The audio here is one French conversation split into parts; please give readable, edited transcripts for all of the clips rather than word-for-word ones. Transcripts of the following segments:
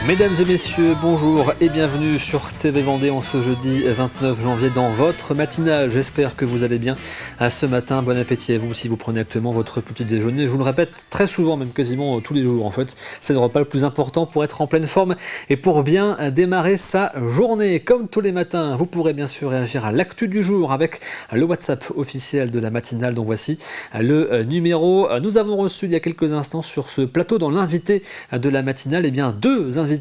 Mesdames et messieurs, bonjour et bienvenue sur TV Vendée en ce jeudi 29 janvier dans votre matinale. J'espère que vous allez bien ce matin. Bon appétit à vous si vous prenez actuellement votre petit déjeuner. Je vous le répète très souvent, même quasiment tous les jours en fait. C'est le repas le plus important pour être en pleine forme et pour bien démarrer sa journée. Comme tous les matins, vous pourrez bien sûr réagir à l'actu du jour avec le WhatsApp officiel de la matinale dont voici le numéro. Nous avons reçu il y a quelques instants sur ce plateau dans l'invité de la matinale, deux invités.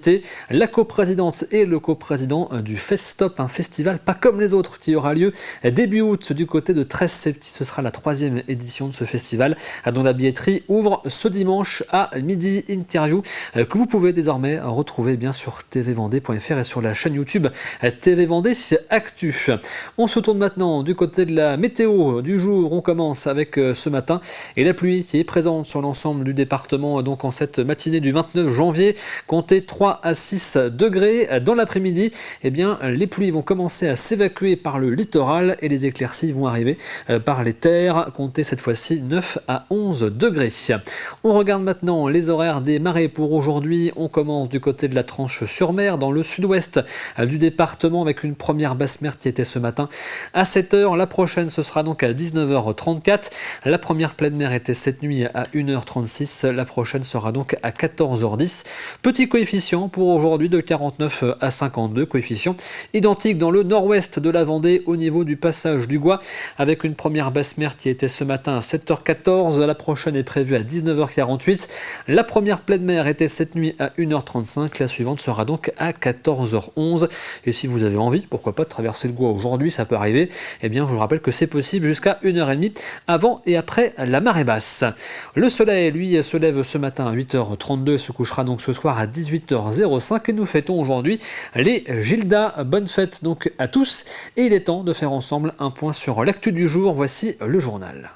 La coprésidente et le coprésident du Festop, un festival pas comme les autres qui aura lieu début août du côté de 13-Septy. Ce sera la 3e édition de ce festival dont la billetterie ouvre ce dimanche à midi. Interview que vous pouvez désormais retrouver bien sur tvvendée.fr et sur la chaîne YouTube TV Vendée Actu. On se tourne maintenant du côté de la météo du jour. On commence avec ce matin et la pluie qui est présente sur l'ensemble du département donc en cette matinée du 29 janvier. Comptez 3 à 6 degrés. Dans l'après-midi, les pluies vont commencer à s'évacuer par le littoral et les éclaircies vont arriver par les terres. Comptez cette fois-ci 9 à 11 degrés. On regarde maintenant les horaires des marées pour aujourd'hui. On commence du côté de la Tranche-sur-Mer, dans le sud-ouest du département, avec une première basse mer qui était ce matin à 7h. La prochaine, ce sera donc à 19h34. La première pleine mer était cette nuit à 1h36. La prochaine sera donc à 14h10. Petit coefficient pour aujourd'hui de 49 à 52, coefficient identique dans le nord-ouest de la Vendée au niveau du passage du Gois, avec une première basse mer qui était ce matin à 7h14, la prochaine est prévue à 19h48, la première pleine mer était cette nuit à 1h35, la suivante sera donc à 14h11, et si vous avez envie, pourquoi pas de traverser le Gois aujourd'hui, ça peut arriver, je vous rappelle que c'est possible jusqu'à 1h30 avant et après la marée basse. Le soleil, lui, se lève ce matin à 8h32 et se couchera donc ce soir à 18h05 et nous fêtons aujourd'hui les Gilda. Bonne fête donc à tous et il est temps de faire ensemble un point sur l'actu du jour. Voici le journal.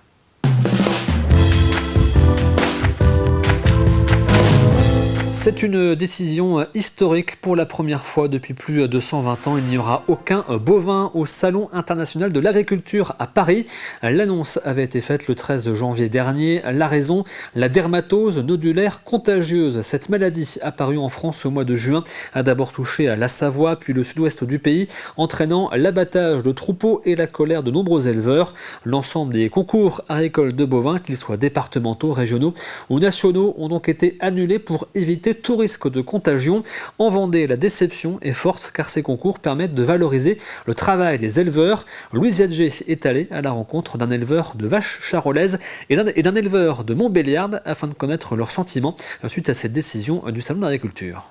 C'est une décision historique. Pour la première fois depuis plus de 120 ans, il n'y aura aucun bovin au Salon international de l'agriculture à Paris. L'annonce avait été faite le 13 janvier dernier. La raison, la dermatose nodulaire contagieuse. Cette maladie apparue en France au mois de juin a d'abord touché la Savoie, puis le sud-ouest du pays, entraînant l'abattage de troupeaux et la colère de nombreux éleveurs. L'ensemble des concours agricoles de bovins, qu'ils soient départementaux, régionaux ou nationaux, ont donc été annulés pour éviter tout risque de contagion. En Vendée, la déception est forte car ces concours permettent de valoriser le travail des éleveurs. Louise Yadjé est allée à la rencontre d'un éleveur de vaches charolaises et d'un éleveur de Montbéliarde afin de connaître leurs sentiments suite à cette décision du Salon d'agriculture.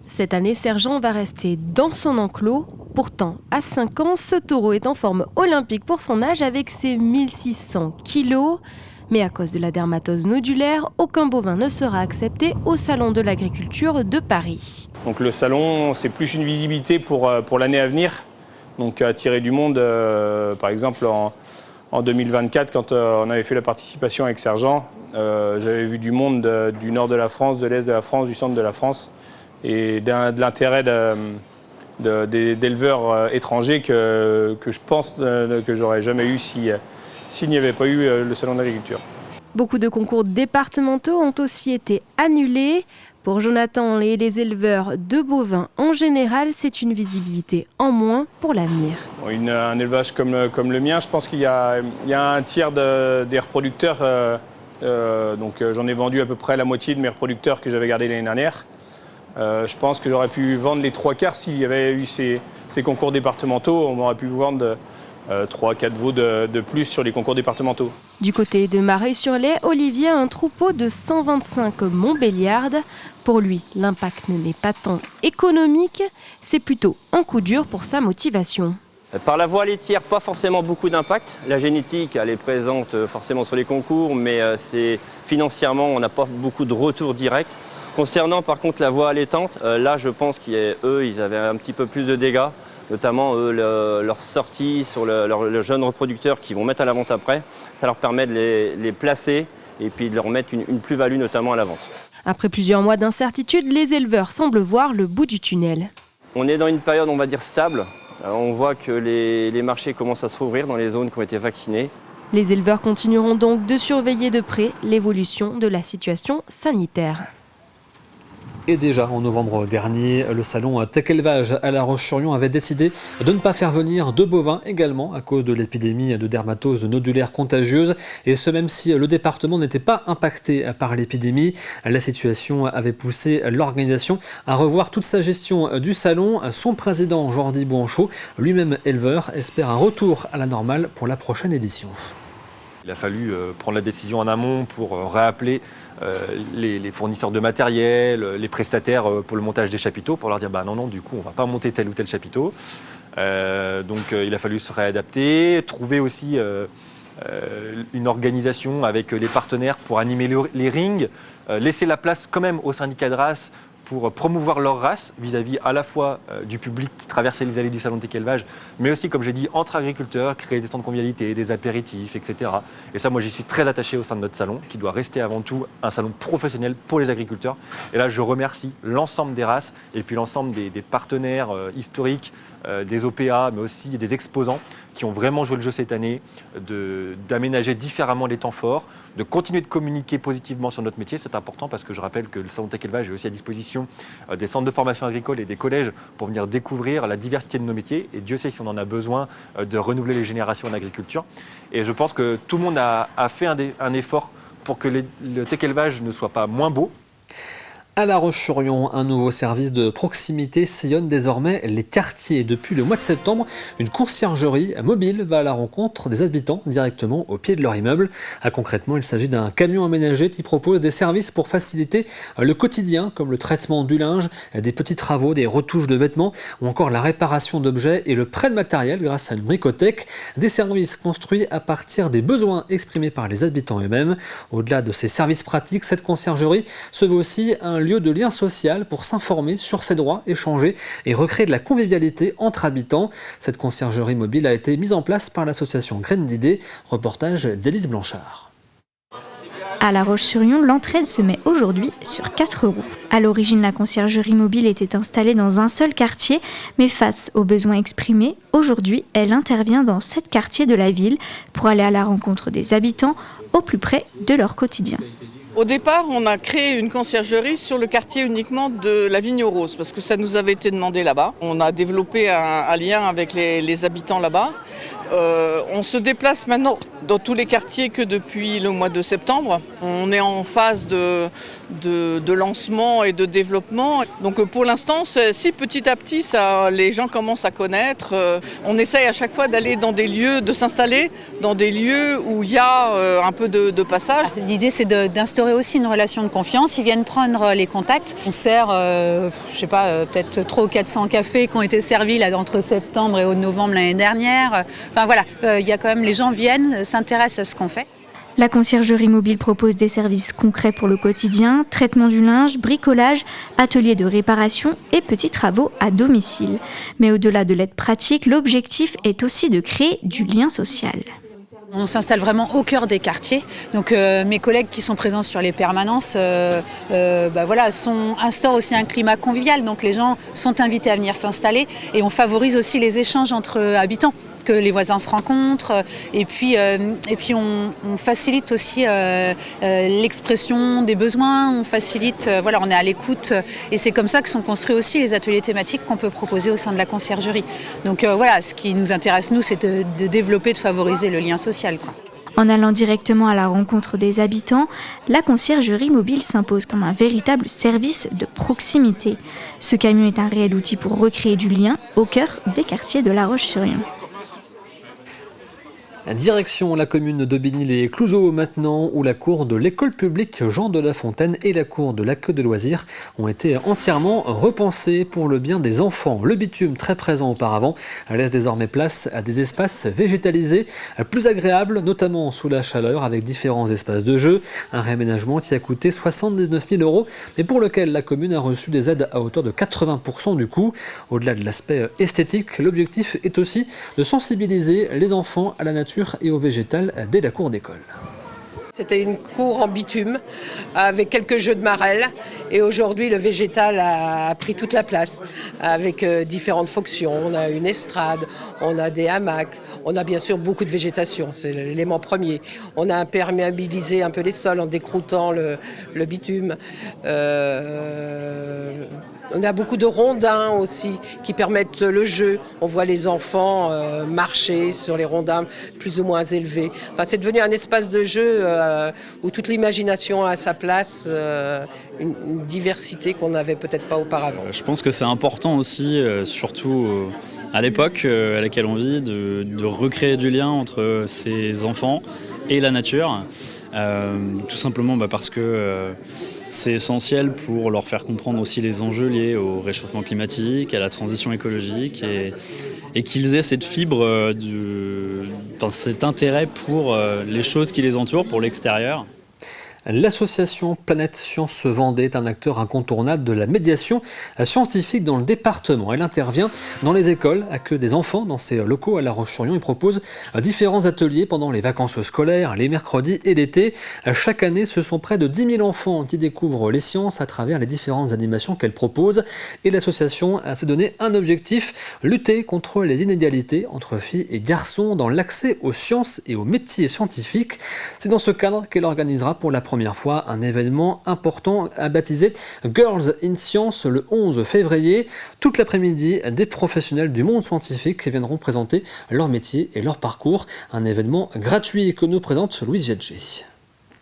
Cette année, Sergent va rester dans son enclos. Pourtant, à 5 ans, ce taureau est en forme olympique pour son âge avec ses 1600 kilos. Mais à cause de la dermatose nodulaire, aucun bovin ne sera accepté au Salon de l'agriculture de Paris. Donc le salon, c'est plus une visibilité pour l'année à venir. Donc attirer du monde, par exemple en 2024, quand on avait fait la participation avec Sergent, j'avais vu du monde du nord de la France, de l'est de la France, du centre de la France, et de l'intérêt d'éleveurs étrangers que je pense que j'aurais jamais eu s'il n'y avait pas eu le Salon de l'agriculture. Beaucoup de concours départementaux ont aussi été annulés. Pour Jonathan et les éleveurs de bovins en général, c'est une visibilité en moins pour l'avenir. Un élevage comme le mien, je pense qu'il y a un tiers des reproducteurs. Donc j'en ai vendu à peu près la moitié de mes reproducteurs que j'avais gardés l'année dernière. Je pense que j'aurais pu vendre les 3/4 s'il y avait eu ces concours départementaux. On aurait pu vendre 3-4 veaux de plus sur les concours départementaux. Du côté de Mareuil-sur-Lay, Olivier a un troupeau de 125 Montbéliardes. Pour lui, l'impact n'est pas tant économique, c'est plutôt un coup dur pour sa motivation. Par la voie laitière, pas forcément beaucoup d'impact. La génétique, elle est présente forcément sur les concours, mais financièrement, on n'a pas beaucoup de retour direct. Concernant par contre la voie allaitante, là je pense qu'eux, ils avaient un petit peu plus de dégâts. Notamment leur sortie sur le jeune reproducteur qu'ils vont mettre à la vente après. Ça leur permet de les placer et puis de leur mettre une plus-value notamment à la vente. Après plusieurs mois d'incertitude, les éleveurs semblent voir le bout du tunnel. On est dans une période, on va dire, stable. On voit que les marchés commencent à se rouvrir dans les zones qui ont été vaccinées. Les éleveurs continueront donc de surveiller de près l'évolution de la situation sanitaire. Et déjà en novembre dernier, le salon Tech Élevage à La Roche-sur-Yon avait décidé de ne pas faire venir de bovins également à cause de l'épidémie de dermatose nodulaire contagieuse. Et ce même si le département n'était pas impacté par l'épidémie, la situation avait poussé l'organisation à revoir toute sa gestion du salon. Son président Jordi Bouanchot, lui-même éleveur, espère un retour à la normale pour la prochaine édition. Il a fallu prendre la décision en amont pour rappeler les fournisseurs de matériel, les prestataires pour le montage des chapiteaux, pour leur dire non, du coup on ne va pas monter tel ou tel chapiteau. Donc il a fallu se réadapter, trouver aussi une organisation avec les partenaires pour animer les rings, laisser la place quand même aux syndicats de race pour promouvoir leur race vis-à-vis à la fois du public qui traversait les allées du salon Tech Élevage, mais aussi, comme j'ai dit, entre agriculteurs, créer des temps de convivialité, des apéritifs, etc. Et ça, moi, j'y suis très attaché au sein de notre salon, qui doit rester avant tout un salon professionnel pour les agriculteurs. Et là, je remercie l'ensemble des races et puis l'ensemble des partenaires historiques, des OPA, mais aussi des exposants qui ont vraiment joué le jeu cette année, d'aménager différemment les temps forts, de continuer de communiquer positivement sur notre métier. C'est important parce que je rappelle que le salon Tech Élevage est aussi à disposition des centres de formation agricole et des collèges pour venir découvrir la diversité de nos métiers. Et Dieu sait si on en a besoin de renouveler les générations en agriculture. Et je pense que tout le monde a fait un effort pour que le Tech Élevage ne soit pas moins beau. À La Roche-sur-Yon, un nouveau service de proximité sillonne désormais les quartiers. Depuis le mois de septembre, une conciergerie mobile va à la rencontre des habitants directement au pied de leur immeuble. Concrètement, il s'agit d'un camion aménagé qui propose des services pour faciliter le quotidien, comme le traitement du linge, des petits travaux, des retouches de vêtements ou encore la réparation d'objets et le prêt de matériel grâce à une bricothèque. Des services construits à partir des besoins exprimés par les habitants eux-mêmes. Au-delà de ces services pratiques, cette conciergerie se veut aussi un lieu de lien social pour s'informer sur ses droits, échanger et recréer de la convivialité entre habitants. Cette conciergerie mobile a été mise en place par l'association Graines d'Idées. Reportage d'Élise Blanchard. À La Roche-sur-Yon, l'entraide se met aujourd'hui sur 4 roues. À l'origine, la conciergerie mobile était installée dans un seul quartier, mais face aux besoins exprimés, aujourd'hui, elle intervient dans 7 quartiers de la ville pour aller à la rencontre des habitants au plus près de leur quotidien. Au départ, on a créé une conciergerie sur le quartier uniquement de la Vigne aux Roses, parce que ça nous avait été demandé là-bas. On a développé un lien avec les habitants là-bas. On se déplace maintenant dans tous les quartiers que depuis le mois de septembre. On est en phase de lancement et de développement. Donc pour l'instant, si petit à petit, les gens commencent à connaître. On essaye à chaque fois d'aller dans des lieux, de s'installer dans des lieux où il y a un peu de passage. L'idée, c'est d'instaurer aussi une relation de confiance. Ils viennent prendre les contacts. On sert, peut-être 300 ou 400 cafés qui ont été servis là, entre septembre et novembre l'année dernière. Enfin voilà, il y a quand même, les gens viennent, s'intéressent à ce qu'on fait. La conciergerie mobile propose des services concrets pour le quotidien, traitement du linge, bricolage, ateliers de réparation et petits travaux à domicile. Mais au-delà de l'aide pratique, l'objectif est aussi de créer du lien social. On s'installe vraiment au cœur des quartiers. Donc mes collègues qui sont présents sur les permanences instaurent aussi un climat convivial. Donc les gens sont invités à venir s'installer et on favorise aussi les échanges entre habitants, que les voisins se rencontrent et puis on facilite aussi l'expression des besoins, on facilite, on est à l'écoute et c'est comme ça que sont construits aussi les ateliers thématiques qu'on peut proposer au sein de la conciergerie. Donc ce qui nous intéresse nous, c'est de développer, de favoriser le lien social, quoi. En allant directement à la rencontre des habitants, la conciergerie mobile s'impose comme un véritable service de proximité. Ce camion est un réel outil pour recréer du lien au cœur des quartiers de La Roche-sur-Yon. Direction la commune d'Aubigny-les-Clouseaux maintenant, où la cour de l'école publique Jean de La Fontaine et la cour de l'accueil de loisirs ont été entièrement repensées pour le bien des enfants. Le bitume, très présent auparavant, laisse désormais place à des espaces végétalisés plus agréables, notamment sous la chaleur, avec différents espaces de jeu. Un réaménagement qui a coûté 79 000 €, mais pour lequel la commune a reçu des aides à hauteur de 80% du coût. Au-delà de l'aspect esthétique, l'objectif est aussi de sensibiliser les enfants à la nature et au végétal dès la cour d'école. C'était une cour en bitume avec quelques jeux de marelle et aujourd'hui le végétal a pris toute la place avec différentes fonctions. On a une estrade, on a des hamacs, on a bien sûr beaucoup de végétation, c'est l'élément premier. On a imperméabilisé un peu les sols en décroutant le bitume. On a beaucoup de rondins aussi qui permettent le jeu. On voit les enfants marcher sur les rondins plus ou moins élevés. Enfin, c'est devenu un espace de jeu où toute l'imagination a sa place, une diversité qu'on n'avait peut-être pas auparavant. Je pense que c'est important aussi, surtout à l'époque à laquelle on vit, de recréer du lien entre ces enfants et la nature. Tout simplement parce que c'est essentiel pour leur faire comprendre aussi les enjeux liés au réchauffement climatique, à la transition écologique et qu'ils aient cette fibre, cet intérêt pour les choses qui les entourent, pour l'extérieur. L'association Planète Sciences Vendée est un acteur incontournable de la médiation scientifique dans le département. Elle intervient dans les écoles, accueille des enfants dans ses locaux à La Roche-sur-Yon et propose différents ateliers pendant les vacances scolaires, les mercredis et l'été. Chaque année, ce sont près de 10 000 enfants qui découvrent les sciences à travers les différentes animations qu'elle propose. Et l'association s'est donné un objectif, lutter contre les inégalités entre filles et garçons dans l'accès aux sciences et aux métiers scientifiques. C'est dans ce cadre qu'elle organisera pour la première fois un événement important baptisé Girls in Science le 11 février. Toute l'après-midi, des professionnels du monde scientifique viendront présenter leur métier et leur parcours. Un événement gratuit que nous présente Louise Viadger.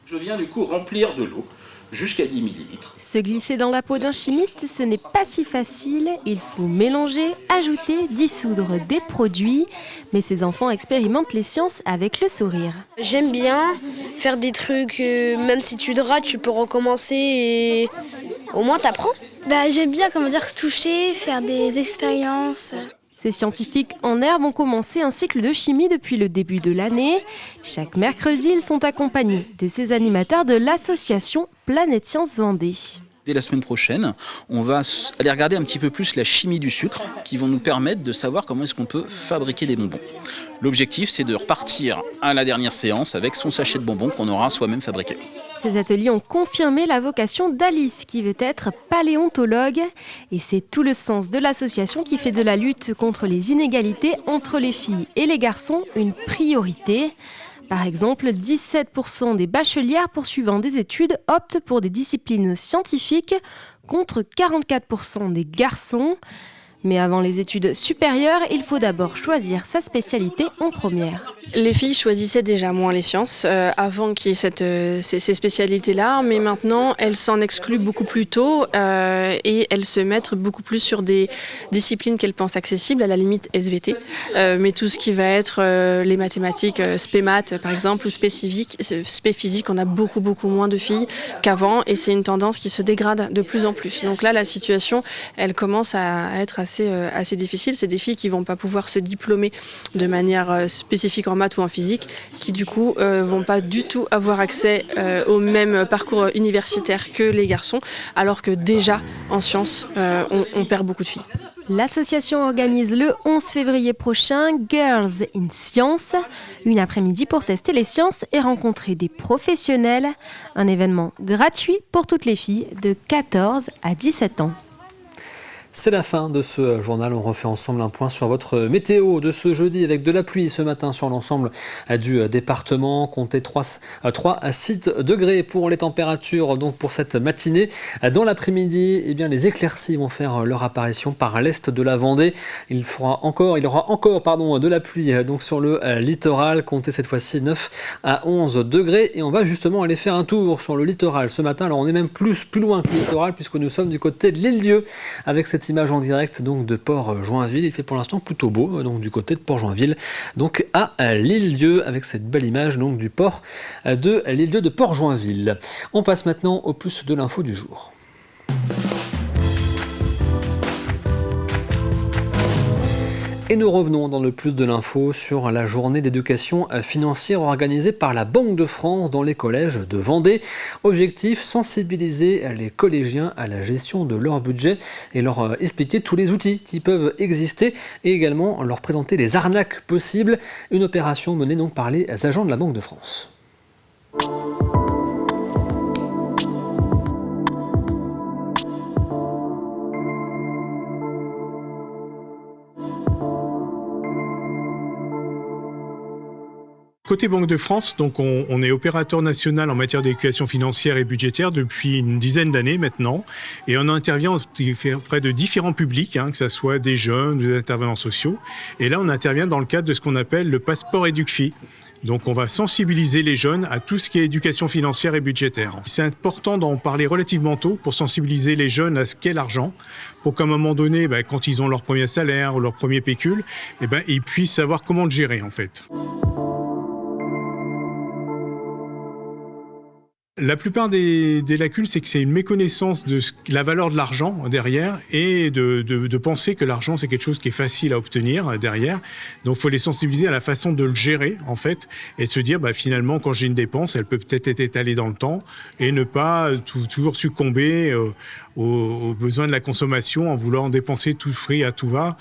Je viens du coup remplir de l'eau jusqu'à 10 millilitres. Se glisser dans la peau d'un chimiste, ce n'est pas si facile. Il faut mélanger, ajouter, dissoudre des produits. Mais ces enfants expérimentent les sciences avec le sourire. J'aime bien faire des trucs, même si tu te rates, tu peux recommencer et au moins t'apprends. J'aime bien toucher, faire des expériences. Ces scientifiques en herbe ont commencé un cycle de chimie depuis le début de l'année. Chaque mercredi, ils sont accompagnés de ces animateurs de l'association Planète Sciences Vendée. Dès la semaine prochaine, on va aller regarder un petit peu plus la chimie du sucre qui vont nous permettre de savoir comment est-ce qu'on peut fabriquer des bonbons. L'objectif, c'est de repartir à la dernière séance avec son sachet de bonbons qu'on aura soi-même fabriqué. Ces ateliers ont confirmé la vocation d'Alice qui veut être paléontologue. Et c'est tout le sens de l'association qui fait de la lutte contre les inégalités entre les filles et les garçons une priorité. Par exemple, 17% des bachelières poursuivant des études optent pour des disciplines scientifiques contre 44% des garçons. Mais avant les études supérieures, il faut d'abord choisir sa spécialité en première. Les filles choisissaient déjà moins les sciences avant qu'il y ait ces spécialités-là, mais maintenant elles s'en excluent beaucoup plus tôt et elles se mettent beaucoup plus sur des disciplines qu'elles pensent accessibles, à la limite SVT. Mais tout ce qui va être les mathématiques, spé maths par exemple, ou spé physique, on a beaucoup moins de filles qu'avant et c'est une tendance qui se dégrade de plus en plus. Donc là, la situation, elle commence à être assez difficile. C'est des filles qui ne vont pas pouvoir se diplômer de manière spécifique en maths ou en physique, qui du coup ne vont pas du tout avoir accès au même parcours universitaire que les garçons, alors que déjà en sciences, on perd beaucoup de filles. L'association organise le 11 février prochain Girls in Science, une après-midi pour tester les sciences et rencontrer des professionnels. Un événement gratuit pour toutes les filles de 14 à 17 ans. C'est la fin de ce journal. On refait ensemble un point sur votre météo de ce jeudi avec de la pluie ce matin sur l'ensemble du département. Comptez 3 à 6 degrés pour les températures donc pour cette matinée. Dans l'après-midi, les éclaircies vont faire leur apparition par l'est de la Vendée. Il y aura encore de la pluie donc sur le littoral. Comptez cette fois-ci 9 à 11 degrés. Et on va justement aller faire un tour sur le littoral ce matin. Alors on est même plus loin que le littoral puisque nous sommes du côté de l'Île-Dieu avec cette image en direct donc de Port-Joinville. Il fait pour l'instant plutôt beau donc du côté de Port-Joinville, donc à l'Île-Dieu avec cette belle image donc du port de l'Île-Dieu de Port-Joinville. On passe maintenant au plus de l'info du jour. Et nous revenons dans le plus de l'info sur la journée d'éducation financière organisée par la Banque de France dans les collèges de Vendée. Objectif, sensibiliser les collégiens à la gestion de leur budget et leur expliquer tous les outils qui peuvent exister et également leur présenter les arnaques possibles. Une opération menée donc par les agents de la Banque de France. Côté Banque de France, donc on est opérateur national en matière d'éducation financière et budgétaire depuis une dizaine d'années maintenant. Et on intervient auprès de différents publics, que ce soit des jeunes, des intervenants sociaux. Et là, on intervient dans le cadre de ce qu'on appelle le passeport EducFi. Donc on va sensibiliser les jeunes à tout ce qui est éducation financière et budgétaire. C'est important d'en parler relativement tôt pour sensibiliser les jeunes à ce qu'est l'argent, pour qu'à un moment donné, quand ils ont leur premier salaire ou leur premier pécule, ils puissent savoir comment le gérer en fait. La plupart des lacunes, c'est que c'est une méconnaissance de la valeur de l'argent derrière et de penser que l'argent, c'est quelque chose qui est facile à obtenir derrière. Donc, il faut les sensibiliser à la façon de le gérer, en fait, et de se dire, finalement, quand j'ai une dépense, elle peut peut-être être étalée dans le temps et ne pas toujours succomber aux besoins de la consommation en voulant dépenser tout free à tout va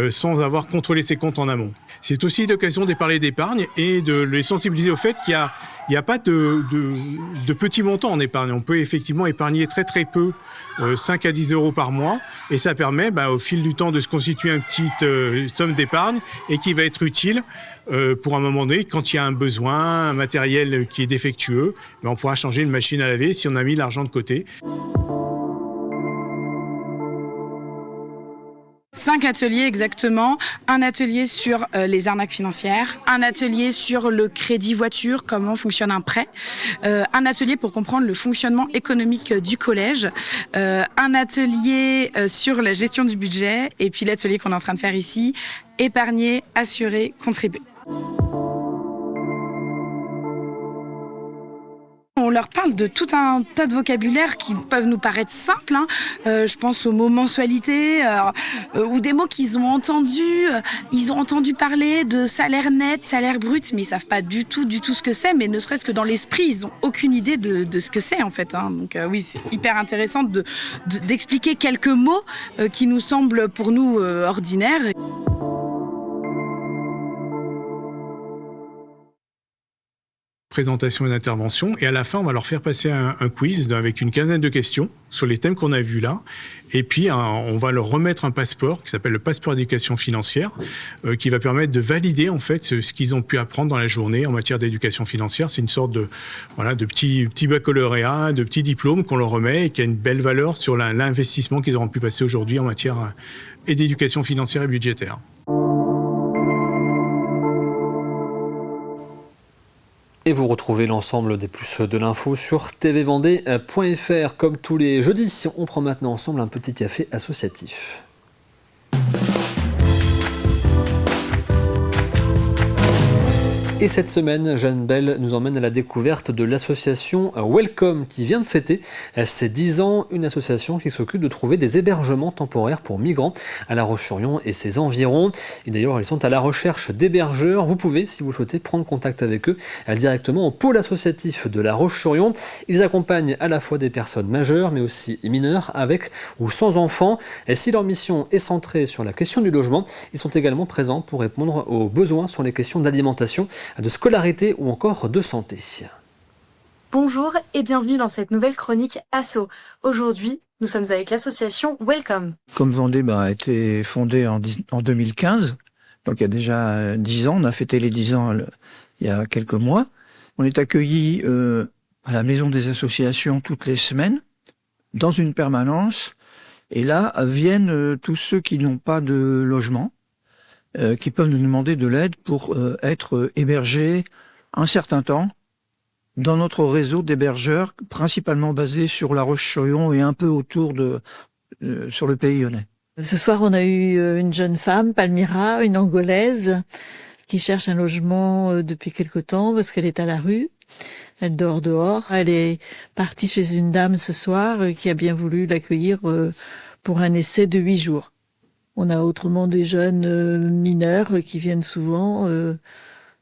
sans avoir contrôlé ses comptes en amont. C'est aussi l'occasion de parler d'épargne et de les sensibiliser au fait qu'il n'y a pas de petits montants en épargne. On peut effectivement épargner très très peu, 5 à 10 euros par mois, et ça permet au fil du temps de se constituer une petite somme d'épargne et qui va être utile pour un moment donné, quand il y a un besoin, un matériel qui est défectueux, on pourra changer une machine à laver si on a mis l'argent de côté. 5 ateliers exactement, un atelier sur les arnaques financières, un atelier sur le crédit voiture, comment fonctionne un prêt, un atelier pour comprendre le fonctionnement économique du collège, un atelier sur la gestion du budget et puis l'atelier qu'on est en train de faire ici, épargner, assurer, contribuer. On leur parle de tout un tas de vocabulaire qui peuvent nous paraître simples. Je pense aux mots mensualité ou des mots qu'ils ont entendus. Ils ont entendu parler de salaire net, salaire brut, mais ils savent pas du tout ce que c'est. Mais ne serait-ce que dans l'esprit, ils ont aucune idée de ce que c'est en fait. Donc oui, c'est hyper intéressant d'expliquer quelques mots qui nous semblent pour nous ordinaires. Présentation et d'intervention, et à la fin on va leur faire passer un quiz avec une quinzaine de questions sur les thèmes qu'on a vus là, et puis on va leur remettre un passeport qui s'appelle le passeport d'éducation financière, qui va permettre de valider en fait ce qu'ils ont pu apprendre dans la journée en matière d'éducation financière. C'est une sorte de petit baccalauréat, de petit diplôme qu'on leur remet et qui a une belle valeur sur l'investissement qu'ils auront pu passer aujourd'hui en matière d'éducation financière et budgétaire. Et vous retrouvez l'ensemble des plus de l'info sur tvvendée.fr. Comme tous les jeudis, on prend maintenant ensemble un petit café associatif. Et cette semaine, Jeanne Bell nous emmène à la découverte de l'association Welcome qui vient de fêter ses 10 ans, une association qui s'occupe de trouver des hébergements temporaires pour migrants à La Roche-sur-Yon et ses environs. Et d'ailleurs, ils sont à la recherche d'hébergeurs. Vous pouvez, si vous souhaitez, prendre contact avec eux directement au pôle associatif de La Roche-sur-Yon. Ils accompagnent à la fois des personnes majeures, mais aussi mineures, avec ou sans enfants. Et si leur mission est centrée sur la question du logement, ils sont également présents pour répondre aux besoins sur les questions d'alimentation, de scolarité ou encore de santé. Bonjour et bienvenue dans cette nouvelle chronique Asso. Aujourd'hui, nous sommes avec l'association Welcome. Comme Vendée a été fondée en 2015, donc il y a déjà 10 ans, on a fêté les 10 ans il y a quelques mois. On est accueillis à la maison des associations toutes les semaines, dans une permanence, et là viennent tous ceux qui n'ont pas de logement, qui peuvent nous demander de l'aide pour être hébergés un certain temps dans notre réseau d'hébergeurs, principalement basé sur La Roche-sur-Yon et un peu autour sur le Pays Lyonnais. Ce soir, on a eu une jeune femme, Palmyra, une Angolaise, qui cherche un logement depuis quelque temps parce qu'elle est à la rue. Elle dort dehors. Elle est partie chez une dame ce soir qui a bien voulu l'accueillir pour un essai de 8 jours. On a autrement des jeunes mineurs qui viennent souvent.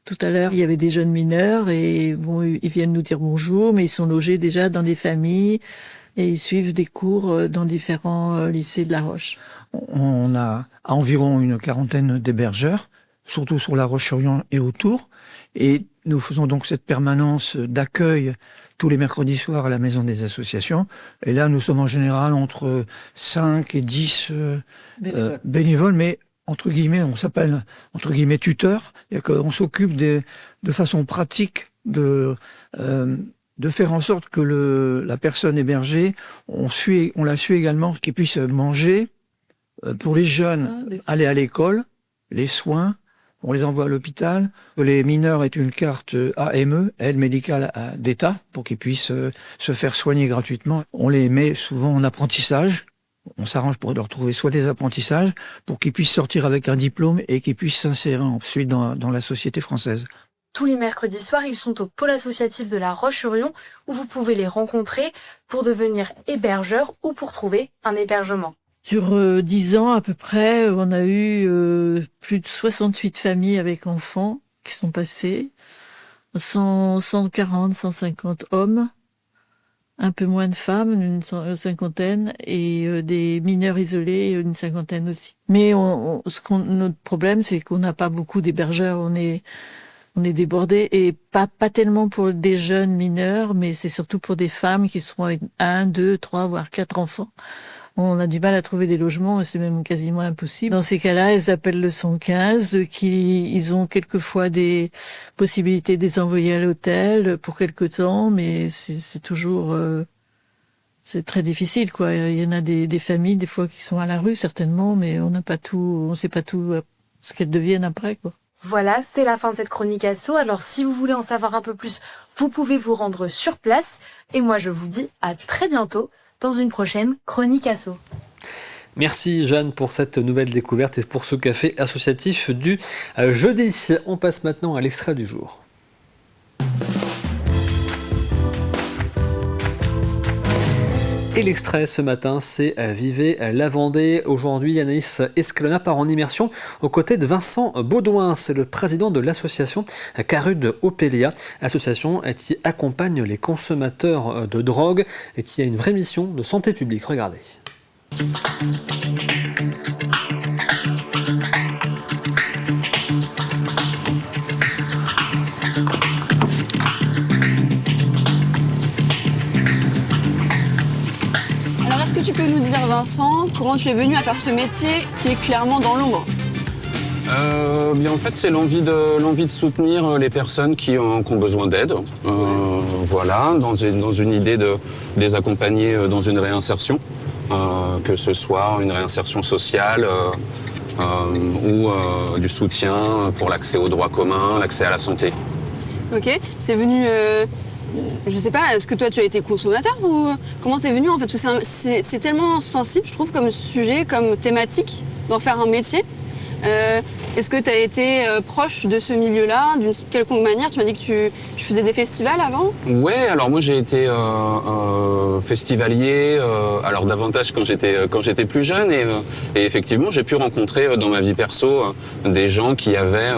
Tout à l'heure, il y avait des jeunes mineurs et bon, ils viennent nous dire bonjour, mais ils sont logés déjà dans des familles et ils suivent des cours dans différents lycées de La Roche. On a environ une quarantaine d'hébergeurs, surtout sur La Roche-sur-Yon et autour. Et nous faisons donc cette permanence d'accueil tous les mercredis soirs à la maison des associations. Et là, nous sommes en général entre 5 et 10 bénévoles, mais entre guillemets, on s'appelle entre guillemets tuteur, et qu'on s'occupe de façon pratique de faire en sorte que la personne hébergée, on la suit également, qu'elle puisse manger, pour les jeunes, aller à l'école, les soins, on les envoie à l'hôpital. Les mineurs aient une carte AME, aide médicale d'État, pour qu'ils puissent se faire soigner gratuitement. On les met souvent en apprentissage. On s'arrange pour leur trouver soit des apprentissages, pour qu'ils puissent sortir avec un diplôme et qu'ils puissent s'insérer ensuite dans la société française. Tous les mercredis soirs, ils sont au pôle associatif de La Roche-sur-Yon, où vous pouvez les rencontrer pour devenir hébergeur ou pour trouver un hébergement. Sur 10 ans à peu près, on a eu plus de 68 familles avec enfants qui sont passées, 140, 150 hommes, un peu moins de femmes, une cinquantaine, et des mineurs isolés, une cinquantaine aussi. Mais notre problème, c'est qu'on n'a pas beaucoup d'hébergeurs, on est débordés, et pas tellement pour des jeunes mineurs, mais c'est surtout pour des femmes qui seront avec 1, 2, 3, voire 4 enfants. On a du mal à trouver des logements, et c'est même quasiment impossible. Dans ces cas-là, elles appellent le 115, ils ont quelquefois des possibilités de les envoyer à l'hôtel pour quelque temps, mais c'est toujours, c'est très difficile, quoi. Il y en a des familles, des fois, qui sont à la rue, certainement, mais on sait pas tout ce qu'elles deviennent après, quoi. Voilà, c'est la fin de cette chronique asso. Alors si vous voulez en savoir un peu plus, vous pouvez vous rendre sur place. Et moi, je vous dis à très bientôt dans une prochaine chronique asso. Merci Jeanne pour cette nouvelle découverte et pour ce café associatif du jeudi. On passe maintenant à l'extrait du jour. Et l'extrait ce matin, c'est Vivez la Vendée. Aujourd'hui, Anaïs Escalona part en immersion aux côtés de Vincent Baudouin. C'est le président de l'association Carude Opélia, association qui accompagne les consommateurs de drogue et qui a une vraie mission de santé publique. Regardez. Est-ce que tu peux nous dire, Vincent, comment tu es venu à faire ce métier qui est clairement dans l'ombre ? Bien en fait, c'est l'envie de soutenir les personnes qui ont besoin d'aide. Voilà, dans une idée de les accompagner dans une réinsertion, que ce soit une réinsertion sociale ou du soutien pour l'accès aux droits communs, l'accès à la santé. Ok, c'est venu... Je sais pas, est-ce que toi tu as été consommateur ou comment t'es venu en fait? Parce que c'est tellement sensible, je trouve, comme sujet, comme thématique, d'en faire un métier. Est-ce que tu as été proche de ce milieu-là, d'une quelconque manière? Tu m'as dit que tu faisais des festivals avant? Ouais, alors moi j'ai été festivalier, alors davantage quand j'étais plus jeune, et effectivement j'ai pu rencontrer dans ma vie perso des gens qui avaient,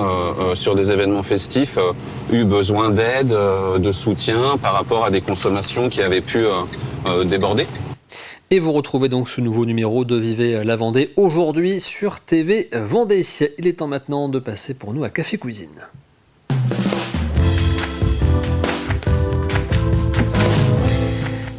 sur des événements festifs, eu besoin d'aide, de soutien par rapport à des consommations qui avaient pu déborder. Et vous retrouvez donc ce nouveau numéro de Vivez la Vendée aujourd'hui sur TV Vendée. Il est temps maintenant de passer pour nous à Café Cuisine.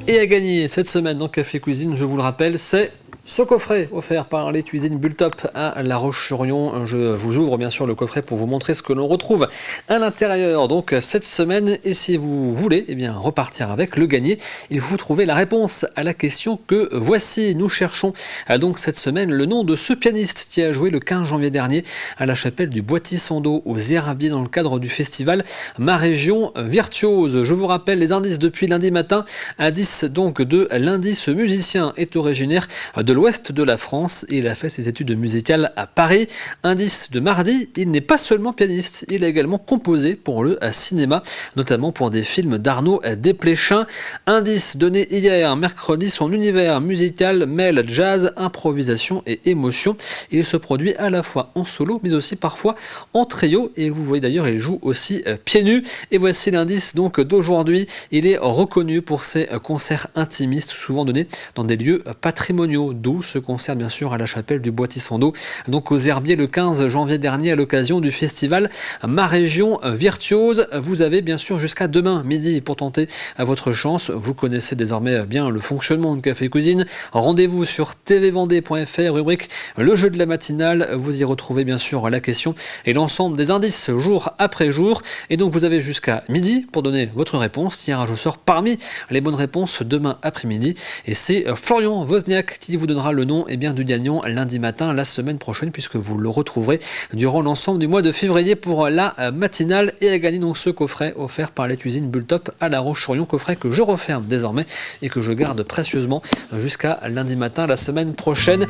Et à gagner cette semaine dans Café Cuisine, je vous le rappelle, c'est ce coffret offert par les cuisines Bultop à La Roche-sur-Yon. Je vous ouvre bien sûr le coffret pour vous montrer ce que l'on retrouve à l'intérieur donc cette semaine. Et si vous voulez repartir avec le gagné, il faut trouver la réponse à la question que voici. Nous cherchons donc cette semaine le nom de ce pianiste qui a joué le 15 janvier dernier à la chapelle du Bois-Tissando aux Herbiers dans le cadre du festival Ma Région Virtuose. Je vous rappelle les indices depuis lundi matin. Indice donc de lundi, ce musicien est originaire de l'ouest de la France et il a fait ses études musicales à Paris. Indice de mardi, il n'est pas seulement pianiste, il a également composé pour le cinéma, notamment pour des films d'Arnaud Desplechin. Indice donné hier, mercredi, son univers musical mêle jazz, improvisation et émotion. Il se produit à la fois en solo mais aussi parfois en trio et vous voyez d'ailleurs il joue aussi pieds nus. Et voici l'indice donc d'aujourd'hui, il est reconnu pour ses concerts intimistes souvent donnés dans des lieux patrimoniaux Doubs, ce concert bien sûr à la chapelle du Bois-Tissando, donc aux Herbiers le 15 janvier dernier à l'occasion du festival Ma Région Virtuose. Vous avez bien sûr jusqu'à demain midi pour tenter votre chance. Vous connaissez désormais bien le fonctionnement de Café Cuisine. Rendez-vous sur tvvendée.fr, rubrique le jeu de la matinale. Vous y retrouvez bien sûr la question et l'ensemble des indices jour après jour. Et donc vous avez jusqu'à midi pour donner votre réponse. Tirage au sort parmi les bonnes réponses demain après-midi. Et c'est Florian Wozniak qui vous donnera le nom du gagnant lundi matin la semaine prochaine, puisque vous le retrouverez durant l'ensemble du mois de février pour la matinale, et à gagner donc ce coffret offert par les cuisines Bulltop à La Roche-sur-Yon, coffret que je referme désormais et que je garde précieusement jusqu'à lundi matin la semaine prochaine.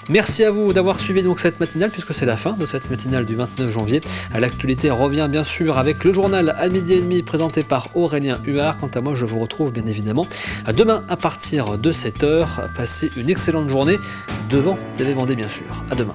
Merci à vous d'avoir suivi donc cette matinale, puisque c'est la fin de cette matinale du 29 janvier. L'actualité revient bien sûr avec le journal à 12h30 présenté par Aurélien Huard. Quant à moi, je vous retrouve bien évidemment demain à partir de 7h. Passez une excellente journée devant TV Vendée bien sûr. À demain.